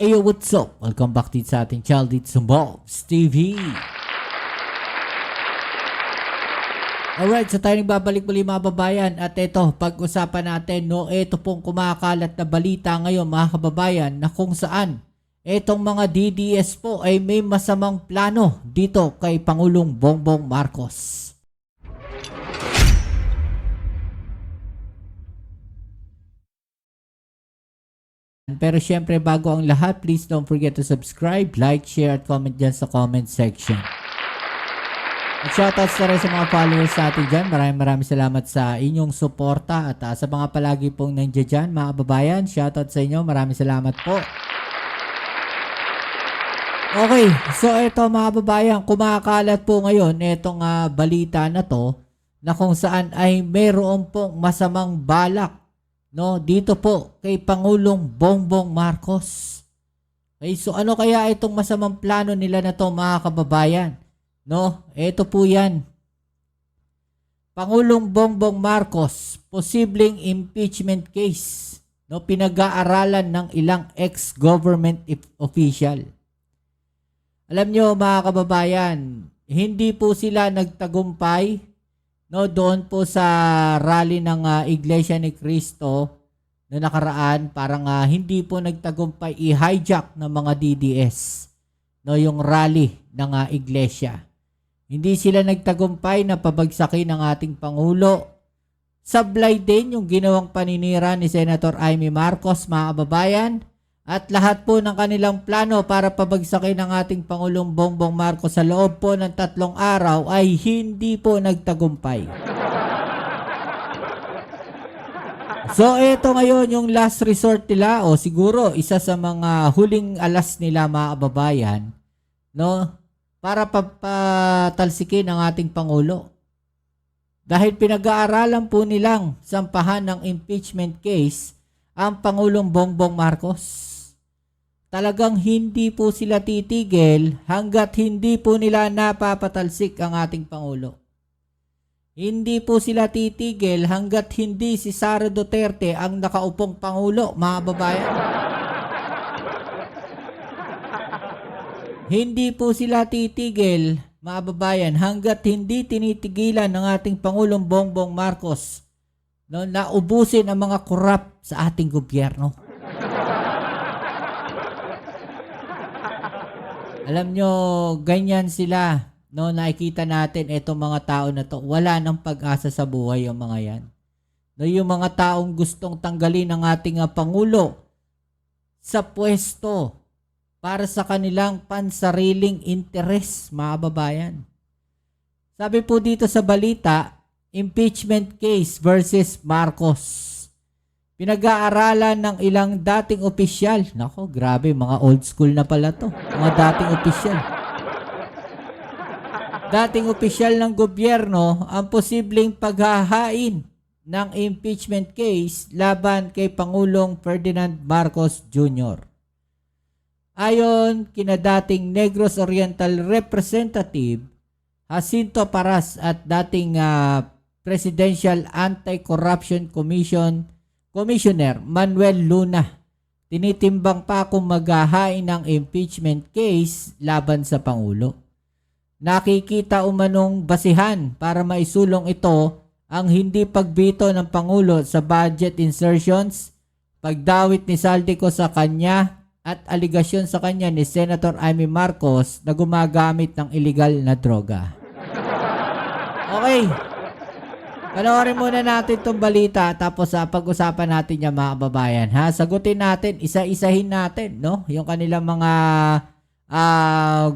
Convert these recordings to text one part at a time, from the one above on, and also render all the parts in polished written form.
Ayo, what's up? Welcome back din sa ating channel dito sa Bobs TV. Alright, so tayo nagbabalik muli mga babayan. At ito, pag-usapan natin, no, ito pong kumakalat na balita ngayon mga kababayan na kung saan itong mga DDS po ay may masamang plano dito kay Pangulong Bongbong Marcos. Pero syempre bago ang lahat, please don't forget to subscribe, like, share at comment dyan sa comment section. At shoutouts na rin sa mga followers sa atin dyan. Maraming salamat sa inyong suporta at sa mga palagi pong nandiyan dyan mga kababayan. Shoutout sa inyo, maraming salamat po. Okay, so ito mga kababayan, kumakalat po ngayon itong balita na to na kung saan ay mayroon pong masamang balak, no, dito po kay Pangulong Bongbong Marcos. Okay, so ano kaya itong masamang plano nila na to mga kababayan? No, ito po yan. Pangulong Bongbong Marcos, posibleng impeachment case. No, pinag-aaralan ng ilang ex-government official. Alam nyo mga kababayan, hindi po sila nagtagumpay, no, doon po sa rally ng Iglesia ni Cristo na nakaraan. Parang hindi po nagtagumpay i-hijack ng mga DDS, no, yung rally ng Iglesia. Hindi sila nagtagumpay na pabagsakin ng ating Pangulo. Sablay din yung ginawang paninira ni Senator Amy Marcos mga kababayan. At lahat po ng kanilang plano para pabagsakin ng ating Pangulong Bongbong Marcos sa loob po ng 3 araw ay hindi po nagtagumpay. So ito ngayon yung last resort nila o siguro isa sa mga huling alas nila mga kababayan, no, para patalsikin ang ating Pangulo. Dahil pinag-aaralan po nilang sampahan ng impeachment case ang Pangulong Bongbong Marcos. Talagang hindi po sila titigil hanggat hindi po nila napapatalsik ang ating Pangulo. Hindi po sila titigil hanggat hindi si Sara Duterte ang nakaupong Pangulo, mga babayan. Hindi po sila titigil, mga babayan, hanggat hindi tinitigilan ng ating Pangulong Bongbong Marcos, no, na ubusin ang mga korap sa ating gobyerno. Alam nyo, ganyan sila. No, nakikita natin itong mga tao na to. Wala nang pag-asa sa buhay yung mga yan. No, yung mga taong gustong tanggalin ng ating Pangulo sa pwesto para sa kanilang pansariling interes, mga babayan. Sabi po dito sa balita, impeachment case versus Marcos. Pinag-aaralan ng ilang dating opisyal. Nako, grabe, mga old school na pala to. Mga dating opisyal. Dating opisyal ng gobyerno ang posibleng paghahain ng impeachment case laban kay Pangulong Ferdinand Marcos Jr. Ayon kina dating Negros Oriental Representative Jacinto Paras at dating Presidential Anti-Corruption Commissioner Manuel Luna, tinitimbang pa kung maghahain ng impeachment case laban sa Pangulo. Nakikita umanong basihan para maisulong ito ang hindi pagbito ng Pangulo sa budget insertions, pagdawit ni Saldico sa kanya at aligasyon sa kanya ni Senator Amy Marcos na gumagamit ng illegal na droga. Okay. Panoorin muna natin itong balita tapos pag-usapan natin yung mga kababayan. Sagutin natin, isa-isahin natin, no, yung kanilang mga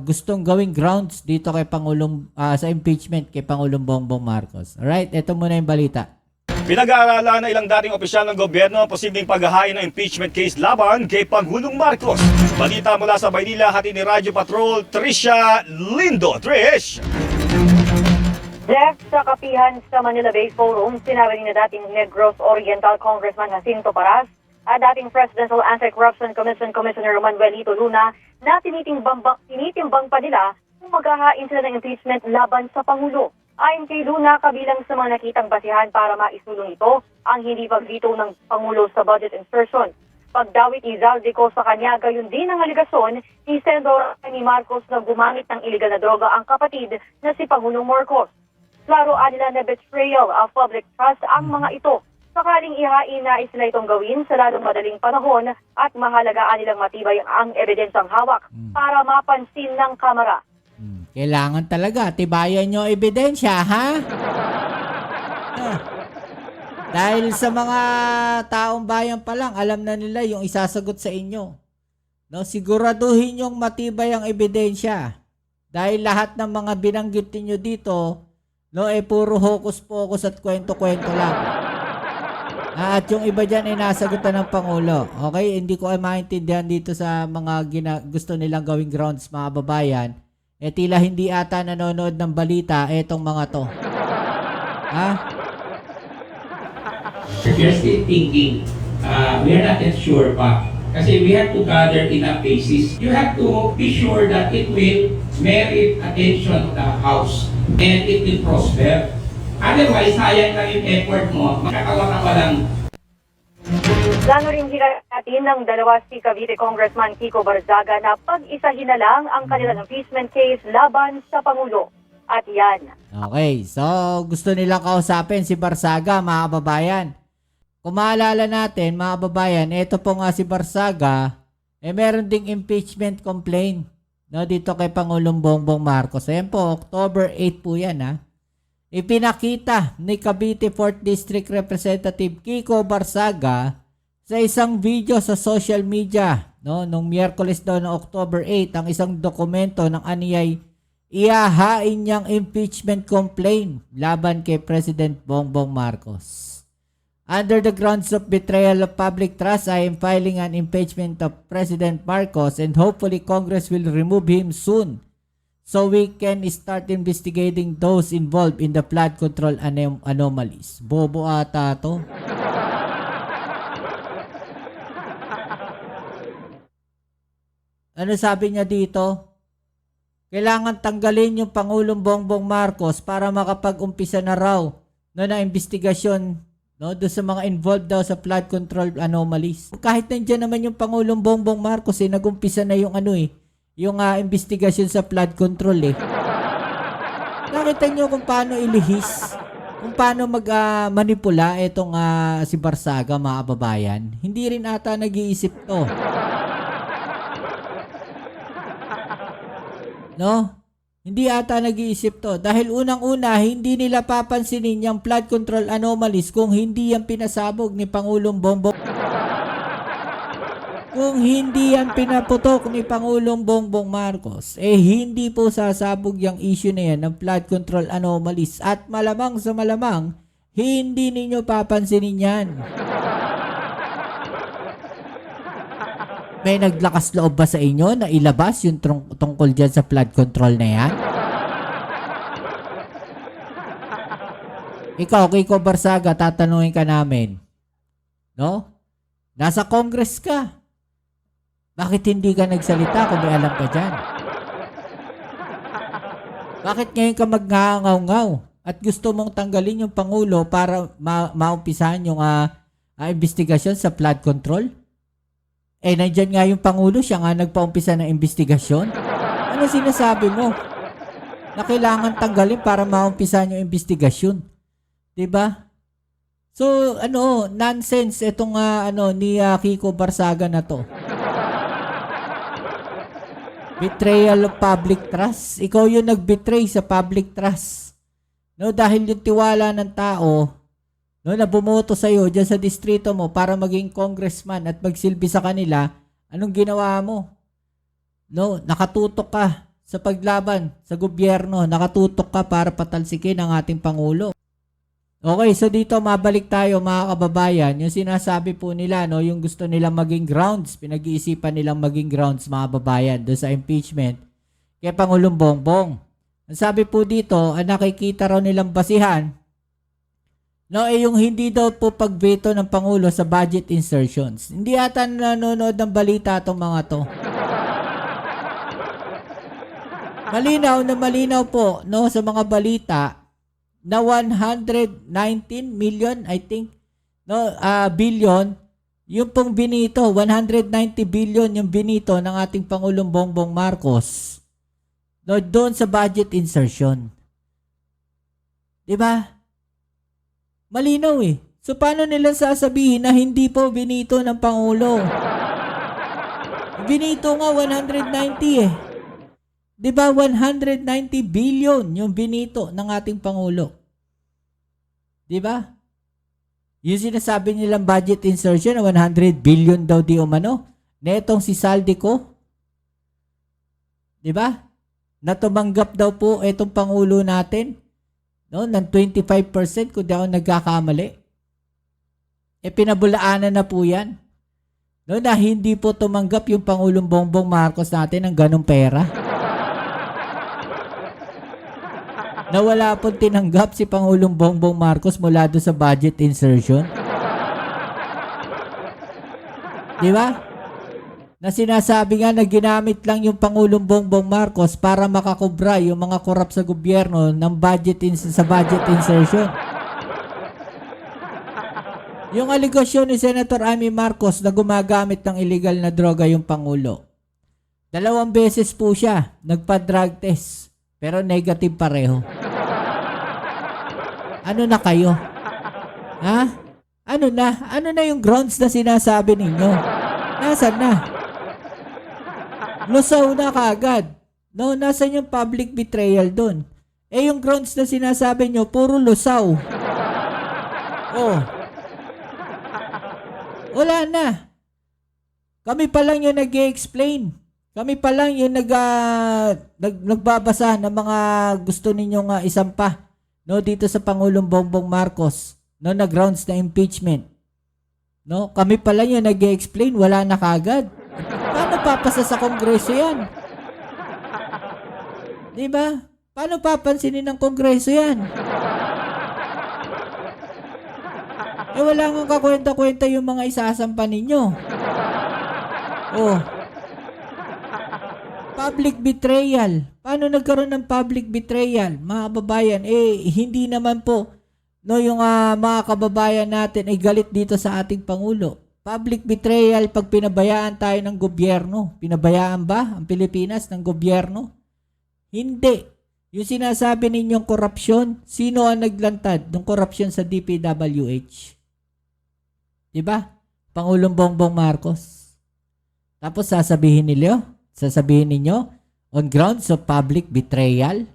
gustong gawing grounds dito kay Pangulong sa impeachment kay Pangulong Bongbong Marcos. Alright, ito muna yung balita. Pinag-aaralan na ilang dating opisyal ng gobyerno ang posibleng paghahain ng impeachment case laban kay Pangulong Marcos. Balita mula sa Maynila, hatid ni Radyo Patrol, Tricia Lindo. Trish! Jeff, sa kapihan sa Manila Bay Forum, sinabi ni dating Negros Oriental Congressman Jacinto Paras at dating Presidential Anti-Corruption Commission Commissioner Manuelito Luna na tinitimbang pa nila kung maghahain sila ng impeachment laban sa Pangulo. Ayon kay Luna, kabilang sa mga nakitang basihan para maisulong ito ang hindi pagbito ng Pangulo sa budget insertion. pagdawit ni Zaldico sa kanya, gayon din ang aligasyon ni Senador ni Marcos na gumamit ng iligal na droga ang kapatid na si Pangulong Marcos. Klaro nila na betrayal of public trust ang mga ito. Sakaling ihain na sila itong gawin sa lalong madaling panahon at mahalagaan nilang matibay ang ebidensyang hawak para mapansin ng Kamara. Kailangan talaga, tibayan nyo ebidensya, ha? Dahil sa mga taong bayan pa lang, alam na nila yung isasagot sa inyo. No, siguraduhin yung matibay ang ebidensya. Dahil lahat ng mga binanggit niyo dito, no, puro hocus-pocus at kwento-kwento lang. At yung iba dyan ay nasagutan ng Pangulo. Okay, hindi ko maintindihan dito sa mga gusto nilang gawing grounds, mga babayan. Tila hindi ata nanonood ng balita etong mga to. Ha? We are still thinking, we are not yet sure pa. Kasi we have to gather enough basis. You have to be sure that it will merit attention of the House and it will prosper. Otherwise, sayang lang yung effort mo, makakawa ka pa lang. Plano rin hiratin ng dalawa si Cavite Congressman Kiko Barzaga na pag-isahin na lang ang kanilang impeachment case laban sa Pangulo. At yan. Okay, so gusto nilang kausapin si Barzaga, mga kababayan. Kung maalala natin, mga kababayan, ito po nga si Barzaga, meron ding impeachment complaint, no, dito kay Pangulong Bongbong Marcos. Ayan po, October 8 po yan, ha. Ipinakita ni Cavite 4th District Representative Kiko Barzaga sa isang video sa social media, no, nung Miyerkules daw ng October 8, ang isang dokumento ng aniyay ihahain niyang impeachment complaint laban kay President Bongbong Marcos. Under the grounds of betrayal of public trust, I am filing an impeachment of President Marcos and hopefully Congress will remove him soon so we can start investigating those involved in the flood control anomalies. Bobo ata to. Ano sabi niya dito? Kailangan tanggalin yung Pangulong Bongbong Marcos para makapag-umpisa na raw na investigasyon, no, doon sa mga involved daw sa flood control anomalies. Kahit nandiyan naman yung Pangulong Bongbong Marcos, nag-umpisa na yung yung investigasyon sa flood control. Nakita nyo kung paano ilihis, kung paano manipula itong si Barzaga, mga kababayan. Hindi rin ata nag-iisip to. No? Hindi ata nag-iisip to. Dahil unang-una, hindi nila papansinin yung flood control anomalies kung hindi yan pinasabog ni Pangulong Bongbong. Kung hindi yan pinaputok ni Pangulong Bongbong Marcos, hindi po sasabog yung issue na yan ng flood control anomalies. At malamang sa malamang, hindi ninyo papansinin yan. May naglakas loob ba sa inyo na ilabas yung tungkol dyan sa flood control na yan? Ikaw, Kiko Barzaga, tatanungin ka namin. No? Nasa Congress ka. Bakit hindi ka nagsalita kung may alam ka dyan? Bakit ngayon ka magngangaw-ngaw at gusto mong tanggalin yung Pangulo para maumpisahan yung investigasyon sa flood control? Nandyan nga yung Pangulo, siya nga nagpaumpisa ng investigasyon. Ano sinasabi mo? Na kailangan tanggalin para maumpisahan yung investigasyon. Diba? So, nonsense itong ni Kiko Barzaga na to. Betrayal of public trust. Ikaw yung nag-betray sa public trust. No, dahil yung tiwala ng tao, no, na bumoto sa iyo diyan sa distrito mo para maging congressman at magsilbi sa kanila, anong ginawa mo? No, nakatutok ka sa paglaban sa gobyerno, nakatutok ka para patalsikin ang ating Pangulo. Okay, so dito mabalik tayo, mga kababayan, yung sinasabi po nila, no, yung gusto nilang maging grounds, pinag-iisipan nilang maging grounds, mga kababayan, doon sa impeachment kay Pangulong Bongbong. Ang sabi po dito, nakikita raw nilang basihan, no, yung hindi daw po pagveto ng Pangulo sa budget insertions. Hindi ata nanonood ng balita itong mga to. Malinaw po, no, sa mga balita na 119 million, I think, no, billion Yung pong binito, 190 billion yung binito ng ating Pangulong Bongbong Marcos doon sa budget insertion. Diba? Malinaw eh. So, paano nila sasabihin na hindi po binito ng Pangulo? Binito nga 190 eh. Diba 190 billion yung binito ng ating Pangulo? Diba? Yung sinasabi nilang budget insertion na 100 billion daw di umano. Netong si Saldico. Diba? Na tumanggap daw po itong Pangulo natin, no, ng 25% kung di ako nagkakamali. Pinabulaanan na po yan. No, na hindi po tumanggap yung Pangulong Bongbong Marcos natin ng ganong pera. Na wala pong tinanggap si Pangulong Bongbong Marcos mula doon sa budget insertion. Di ba? Na sinasabi nga na ginamit lang yung Pangulong Bongbong Marcos para makakubra yung mga korap sa gobyerno ng sa budget insertion. Yung aligasyon ni Senator Amy Marcos na gumagamit ng illegal na droga yung Pangulo. 2 beses po siya nagpa-drug test pero negative pareho. Ano na kayo? Ha? Ano na? Ano na yung grounds na sinasabi ninyo? Nasaan na? Lusaw na kaagad. No, nasaan yung public betrayal doon? Yung grounds na sinasabi nyo, puro lusaw. Oh. Wala na. Kami pa lang yung nag-i-explain. Kami pa lang yung nagbabasa ng mga gusto ninyong isampa, no, dito sa Pangulong Bongbong Marcos, no, na grounds na impeachment. No, kami pa lang yung nag-i-explain, wala na kagad. Paano papasa sa Kongreso yan? Di ba? Paano papansinin ng Kongreso yan? Wala nga kakwenta-kwenta yung mga isasampa ninyo. Oh. Public betrayal. Paano nagkaroon ng public betrayal? Mga kababayan, hindi naman po no, yung mga kababayan natin ay galit dito sa ating Pangulo. Public betrayal pag pinabayaan tayo ng gobyerno. Pinabayaan ba ang Pilipinas ng gobyerno? Hindi. Yung sinasabi ninyong korupsyon, sino ang naglantad ng korupsyon sa DPWH? Diba? Pangulong Bongbong Marcos. Tapos sasabihin ninyo, on grounds of public betrayal?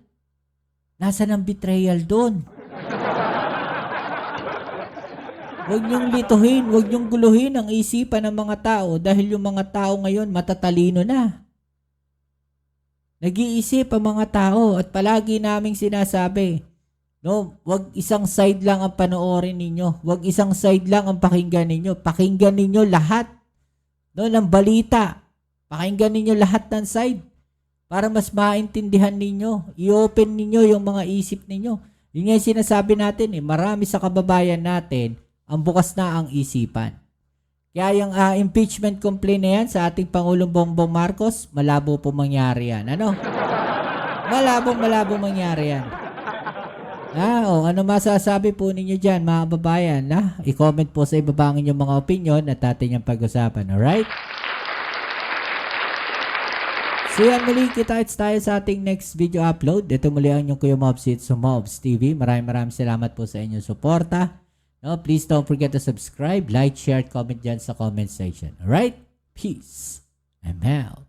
Nasaan ang betrayal doon? Huwag niyong lituhin, huwag niyong guluhin ang isipan ng mga tao dahil yung mga tao ngayon matatalino na. Nag-iisip ang mga tao at palagi naming sinasabi, no, wag isang side lang ang panoorin ninyo. Wag isang side lang ang pakinggan ninyo. Pakinggan ninyo lahat, no, ng balita. Pakinggan ninyo lahat ng side para mas maintindihan ninyo. I-open ninyo yung mga isip ninyo. Yun nga yung sinasabi natin, marami sa kababayan natin ang bukas na ang isipan. Kaya yung impeachment complaint na yan sa ating Pangulong Bongbong Marcos, malabo po mangyari yan. Ano? Malabong mangyari yan. Ano masasabi po ninyo dyan, mga kababayan? I-comment po sa ibaba ang inyong mga opinion at atin yung pag-usapan. Alright? So yan, muli kita-kits tayo sa ating next video upload. Ito muli ang inyong Kuya Mobs sa Mobs TV. Maraming salamat po sa inyong suporta. No, please don't forget to subscribe, like, share, comment dyan sa comment section. Alright? Peace. I'm out.